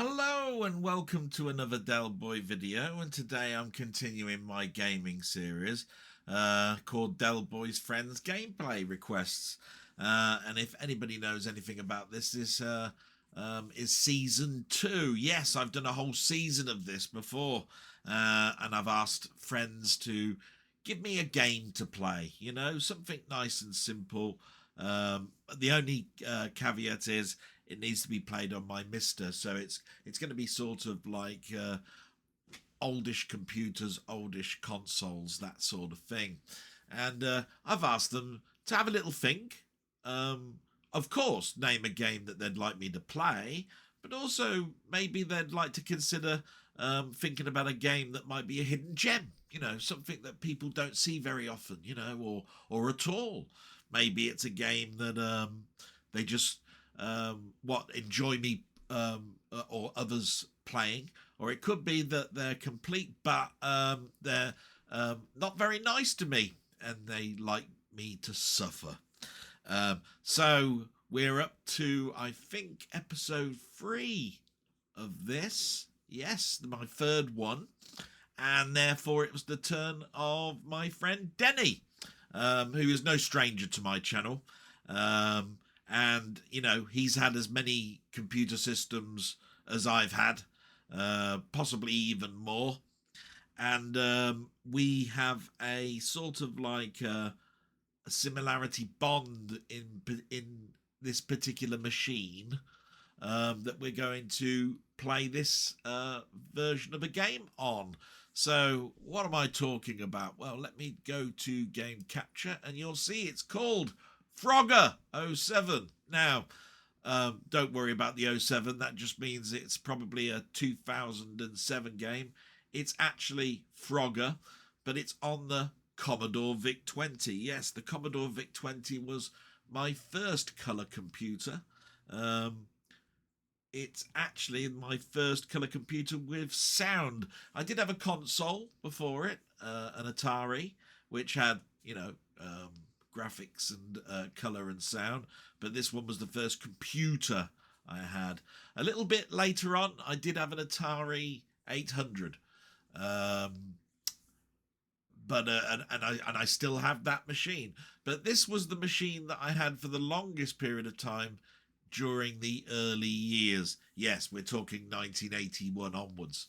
Hello and welcome to another Delboy video, and today I'm continuing my gaming series called Delboy's Friends Gameplay Requests. And if anybody knows anything about this, this is season 2. Yes, I've done a whole season of this before, and I've asked friends to give me a game to play, you know, something nice and simple. The only caveat is it needs to be played on my Mister, so it's going to be sort of like oldish computers, oldish consoles, that sort of thing. And I've asked them to have a little think. Of course, name a game that they'd like me to play, but also maybe they'd like to consider thinking about a game that might be a hidden gem, you know, something that people don't see very often, you know, or at all. Maybe it's a game that they just enjoy me or others playing, or it could be that they're complete but they're not very nice to me and they like me to suffer. So we're up to, I think, episode 3 of this. Yes, my third one, and therefore it was the turn of my friend Denny, who is no stranger to my channel. And, you know, he's had as many computer systems as I've had, possibly even more. And we have a sort of like a similarity bond in this particular machine that we're going to play this version of a game on. So what am I talking about? Well, let me go to game capture and you'll see it's called Frogger 07. Now, don't worry about the 07. That just means it's probably a 2007 game. It's actually Frogger, but it's on the Commodore VIC-20. Yes, the Commodore VIC-20 was my first colour computer. It's actually my first colour computer with sound. I did have a console before it, an Atari, which had, you know, graphics and colour and sound, but this one was the first computer I had. A little bit later on, I did have an Atari 800, but I still have that machine. But this was the machine that I had for the longest period of time during the early years. Yes, we're talking 1981 onwards.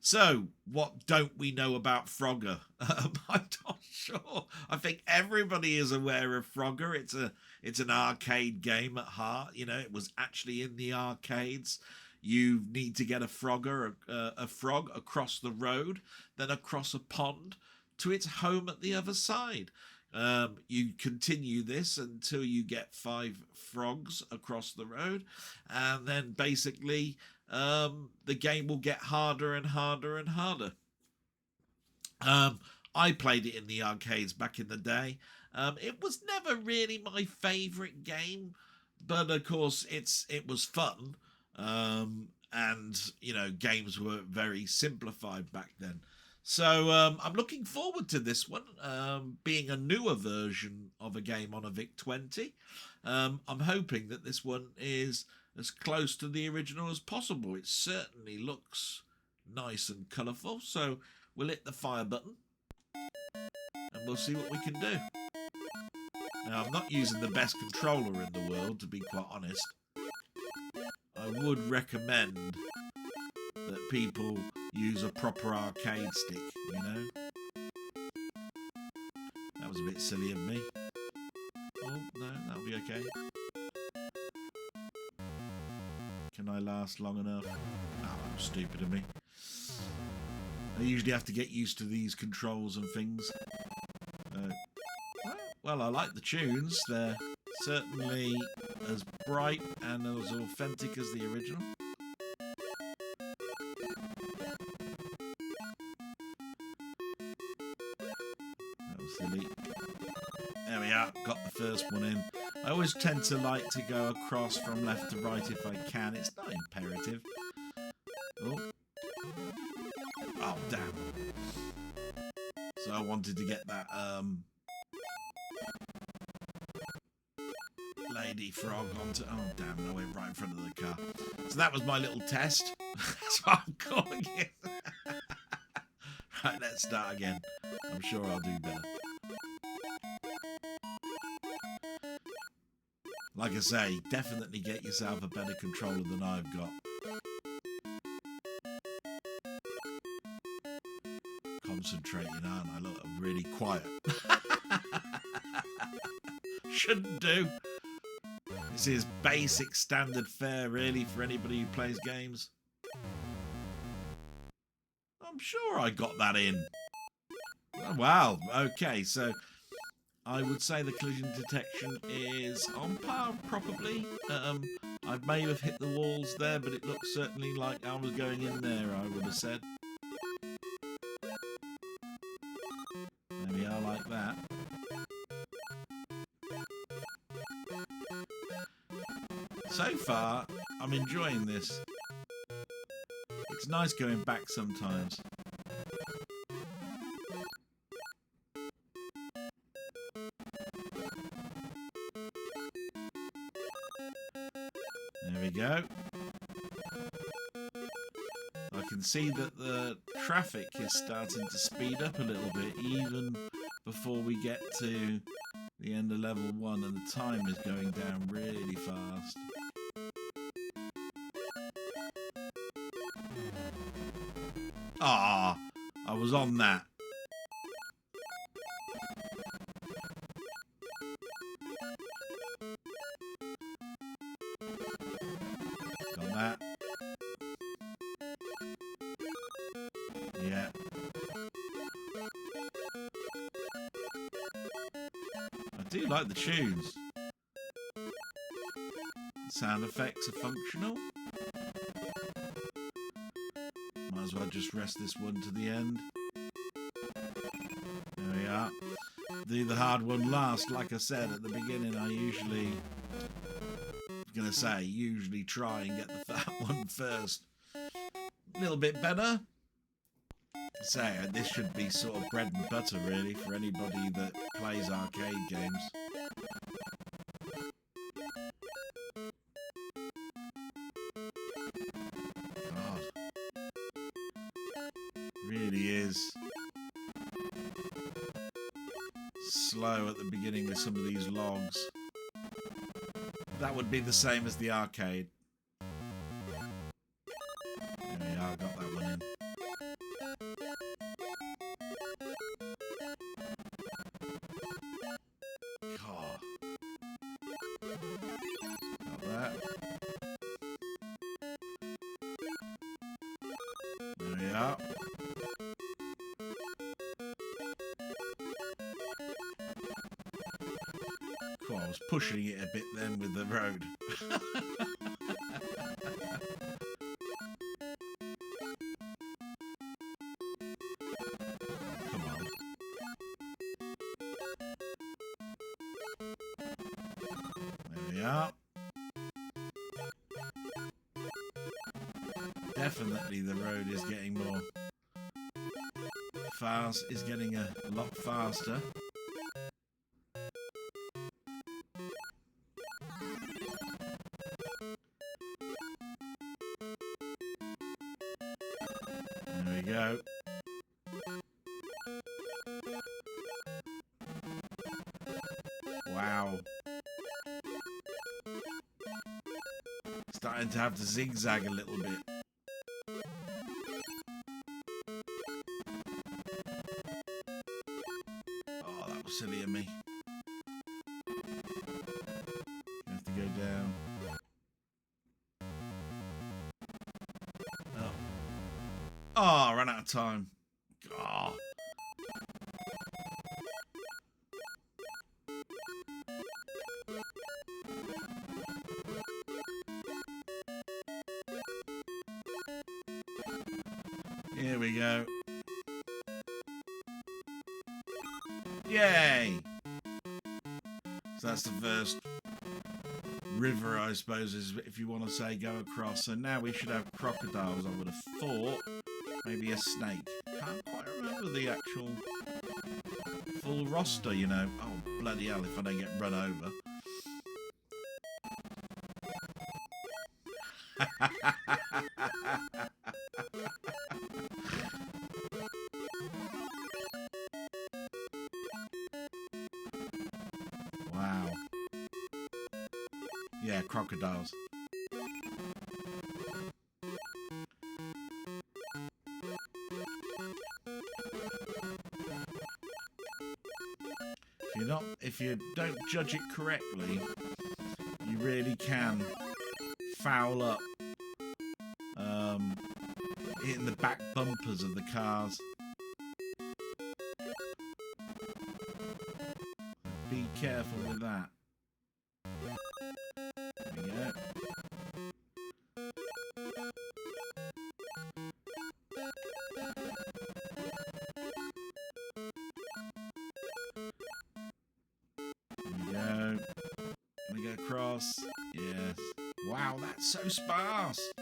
So, what don't we know about Frogger? I'm not sure. I think everybody is aware of Frogger. It's an arcade game at heart. You know, it was actually in the arcades. You need to get a frog across the road, then across a pond to its home at the other side. You continue this until you get 5 frogs across the road, and then basically the game will get harder and harder and harder. I played it in the arcades back in the day. It was never really my favourite game, but of course it was fun, and you know, games were very simplified back then. So I'm looking forward to this one, being a newer version of a game on a VIC-20. I'm hoping that this one is as close to the original as possible. It certainly looks nice and colourful. So we'll hit the fire button and we'll see what we can do. Now, I'm not using the best controller in the world, to be quite honest. I would recommend that people use a proper arcade stick, you know. That was a bit silly of me. Oh, no, that'll be okay. Can I last long enough? Oh, that was stupid of me. I usually have to get used to these controls and things. Well, I like the tunes. They're certainly as bright and as authentic as the original. Silly. There we are, got the first one in. I always tend to like to go across from left to right if I can. It's not imperative. Oh, damn. So I wanted to get that lady frog onto... Oh, damn, I went right in front of the car. So that was my little test. That's what I'm calling it. Right, let's start again. I'm sure I'll do better. Like I say, definitely get yourself a better controller than I've got. Concentrating, aren't I? Look, I'm really quiet. Shouldn't do. This is basic standard fare, really, for anybody who plays games. I'm sure I got that in. Oh, wow. Okay, so I would say the collision detection is on par, probably. I may have hit the walls there, but it looks certainly like I was going in there, I would have said. There we are, like that. So far, I'm enjoying this. It's nice going back sometimes. There we go. I can see that the traffic is starting to speed up a little bit, even before we get to the end of level 1, and the time is going down really fast. Ah, I was on that. Got that. Yeah. I do like the tunes. Sound effects are functional. Might as well just rest this one to the end. There we are. Do the hard one last. Like I said at the beginning, I usually try and get the fat one first. A little bit better. Say, this should be sort of bread and butter, really, for anybody that plays arcade games. Really is slow at the beginning with some of these logs. That would be the same as the arcade. There we are, got that one in. Oh. Got that. There we are. Cool, I was pushing it a bit then with the road. Come on. There we are. Definitely the road is getting more fast, is getting a lot faster. There we go. Wow. Starting to have to zigzag a little bit. Oh, that was silly of me. You have to go down. Oh. Oh, I ran out of time. Oh. Here we go. Yay! So that's the first river, I suppose, is if you want to say go across. So now we should have crocodiles, I would have thought. Maybe a snake. Can't quite remember the actual full roster, you know. Oh, bloody hell, if I don't get run over. crocodiles. If you don't judge it correctly, you really can foul up hitting the back bumpers of the cars. Be careful with that. There we go. Let me go across. Yes. Wow, that's so sparse.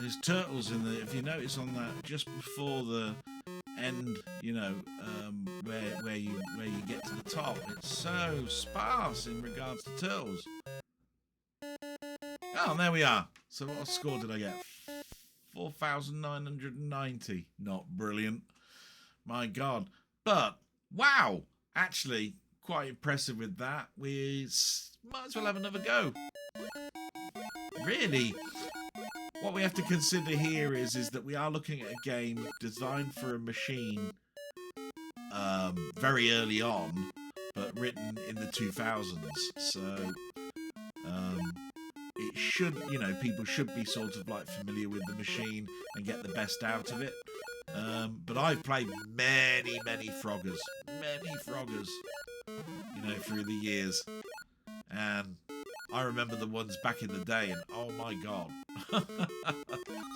There's turtles in the. If you notice on that, just before the end, you know, where you get to the top, it's so sparse in regards to turtles. Oh, and there we are. So what score did I get? 4,990. Not brilliant. My God. But, wow. Actually, quite impressive with that. We might as well have another go. Really, what we have to consider here is that we are looking at a game designed for a machine very early on, but written in the 2000s. So, it should, you know, people should be sort of like familiar with the machine and get the best out of it. But I've played many Froggers, you know, through the years. And I remember the ones back in the day, and oh my God,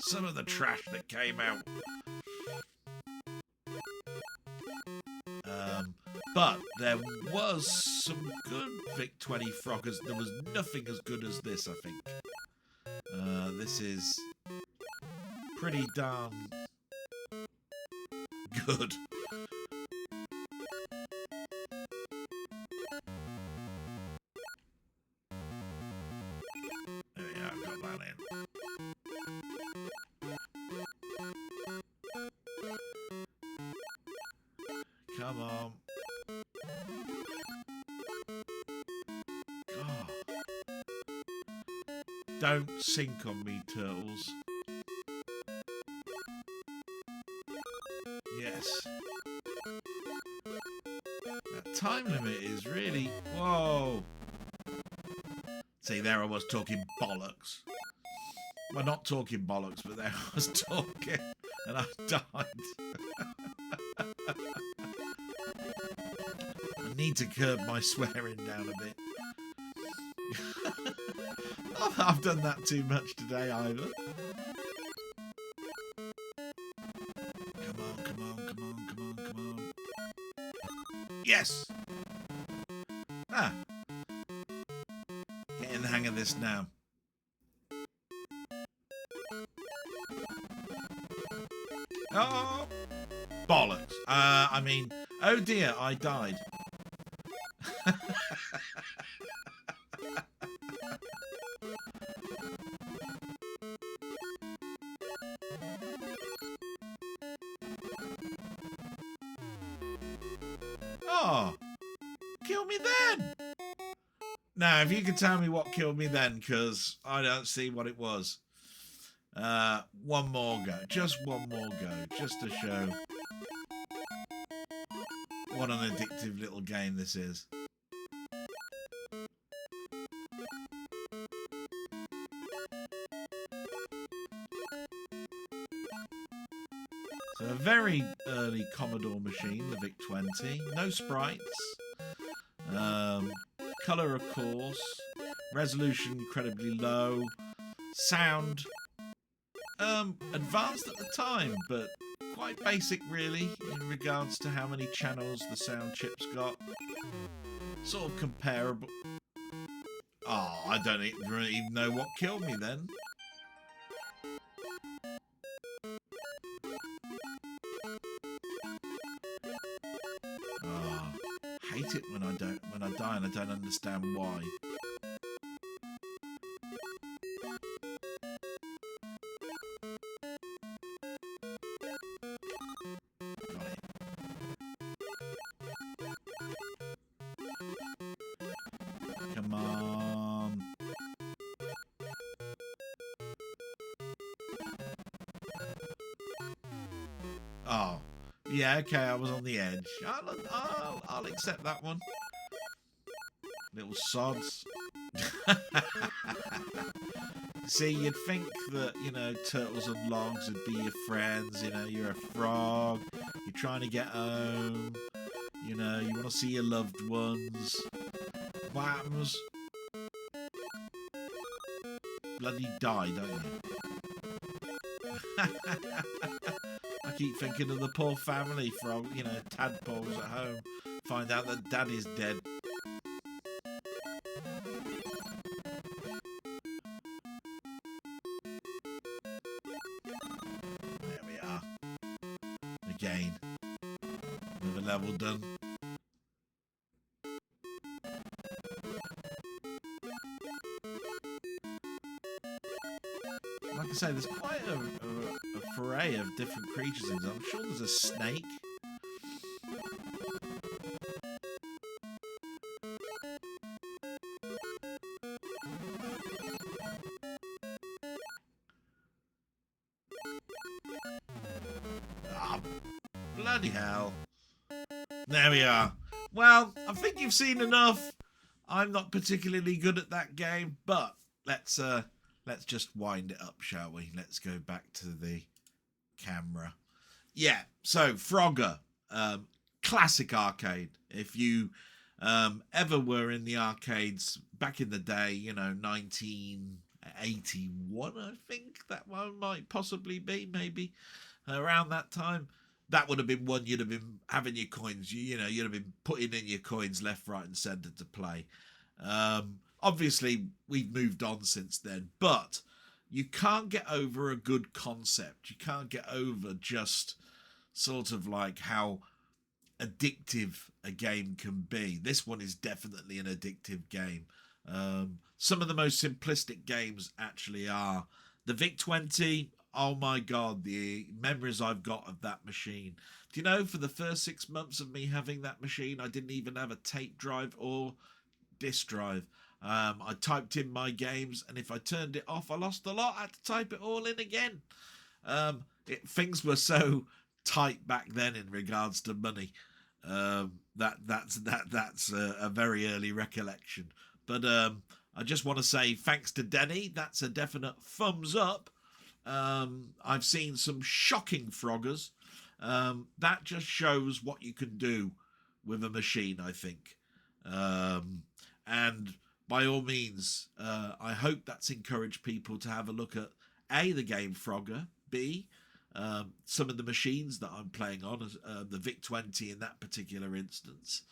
some of the trash that came out. But there was some good VIC-20 Froggers. There was nothing as good as this, I think. This is pretty darn good. There we go, I've got that in. Come on. Oh. Don't sink on me, turtles. Yes. That time limit is really... Whoa. See, there I was talking bollocks. Well, not talking bollocks, but there I was talking. And I died. I need to curb my swearing down a bit. I've done that too much today, either. Come on. Yes! Ah. Getting the hang of this now. Oh! Bollocks. I mean, oh dear, I died. Oh, kill me then. Now, if you could tell me what killed me then, because I don't see what it was. One more go. Just one more go. Just to show what an addictive little game this is. So a very early Commodore machine, the VIC-20. No sprites. Colour, of course. Resolution incredibly low. Sound advanced at the time, but quite basic really in regards to how many channels the sound chip's got. Sort of comparable. Oh, I don't even know what killed me then. Oh, hate it when I die and I don't understand why. Come on. Oh, yeah, okay, I was on the edge. I'll accept that one. Little sods. See, you'd think that, you know, turtles and logs would be your friends. You know, you're a frog. You're trying to get home. You know, you want to see your loved ones. What happens? Bloody die, don't you? I keep thinking of the poor family from, you know, tadpoles at home. Find out that daddy's dead. There we are. Again. Another level done. Like I say, there's quite a foray of different creatures in there. I'm sure there's a snake. Oh, bloody hell. There we are. Well, I think you've seen enough. I'm not particularly good at that game, but let's just wind it up, shall we? Let's go back to the camera. Yeah, so Frogger, classic arcade. If you ever were in the arcades back in the day, you know, 1981, I think that one might possibly be, maybe around that time. That would have been one you'd have been having your coins, you know, you'd have been putting in your coins left, right and centre to play. Obviously, we've moved on since then, but you can't get over a good concept. You can't get over just sort of like how addictive a game can be. This one is definitely an addictive game. Some of the most simplistic games actually are. The VIC-20, oh my God, the memories I've got of that machine. Do you know, for the first 6 months of me having that machine, I didn't even have a tape drive or disc drive. I typed in my games, and if I turned it off, I lost a lot. I had to type it all in again. Things were so tight back then in regards to money. That's a very early recollection. But I just want to say thanks to Denny. That's a definite thumbs up. I've seen some shocking Froggers. That just shows what you can do with a machine, I think. And by all means, I hope that's encouraged people to have a look at A, the game Frogger, B, some of the machines that I'm playing on, the VIC-20 in that particular instance.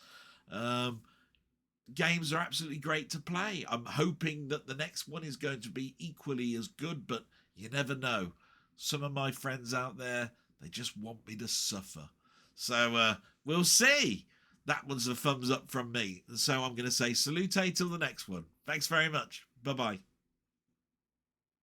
Games are absolutely great to play. I'm hoping that the next one is going to be equally as good, but you never know. Some of my friends out there, they just want me to suffer. So we'll see. That one's a thumbs up from me. And so I'm going to say salute till the next one. Thanks very much. Bye-bye.